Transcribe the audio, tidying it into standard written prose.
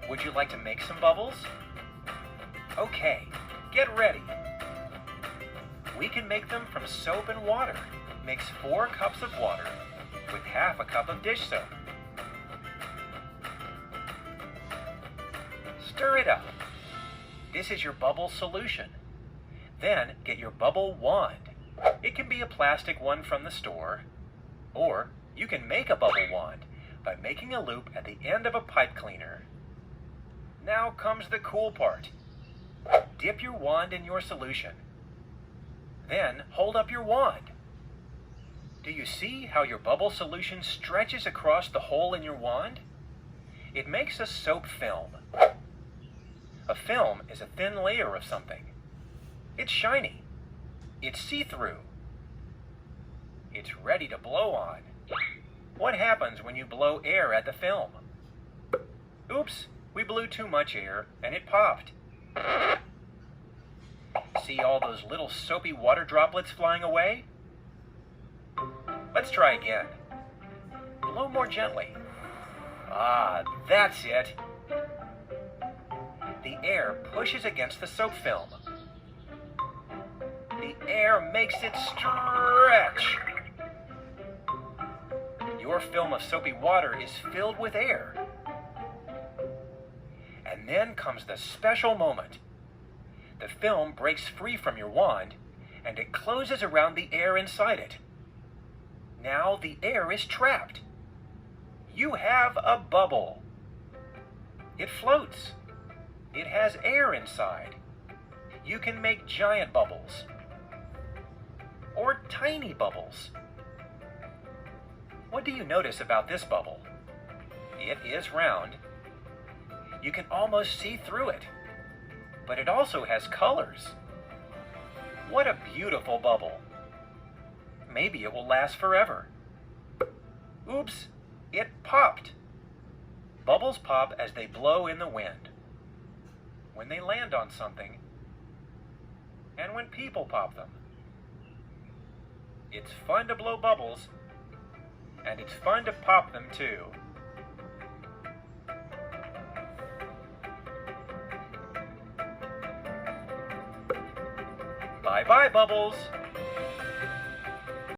Would you like to make some bubbles? Okay, get ready. We can make them from soap and water. Mix 4 cups of water with half a cup of dish soap. Stir it up. This is your bubble solution. Then get your bubble wand. It can be a plastic one from the store, or you can make a bubble wand by making a loop at the end of a pipe cleaner. Now comes the cool part. Dip your wand in your solution. Then hold up your wand. Do you see how your bubble solution stretches across the hole in your wand? It makes a soap film. A film is a thin layer of something. It's shiny. It's see-through. It's ready to blow on. What happens when you blow air at the film? Oops, we blew too much air and it popped. See all those little soapy water droplets flying away? Let's try again. Blow more gently. Ah, that's it. The air pushes against the soap film. The air makes it stretch. Your film of soapy water is filled with air. And then comes the special moment. The film breaks free from your wand, and it closes around the air inside it. Now the air is trapped. You have a bubble. It floats. It has air inside. You can make giant bubbles or tiny bubbles. What do you notice about this bubble? It is round. You can almost see through it, but it also has colors. What a beautiful bubble. Maybe it will last forever. Oops, it popped. Bubbles pop as they blow in the wind, when they land on something, and when people pop them. It's fun to blow bubbles, and it's fun to pop them too. Bye-bye, bubbles.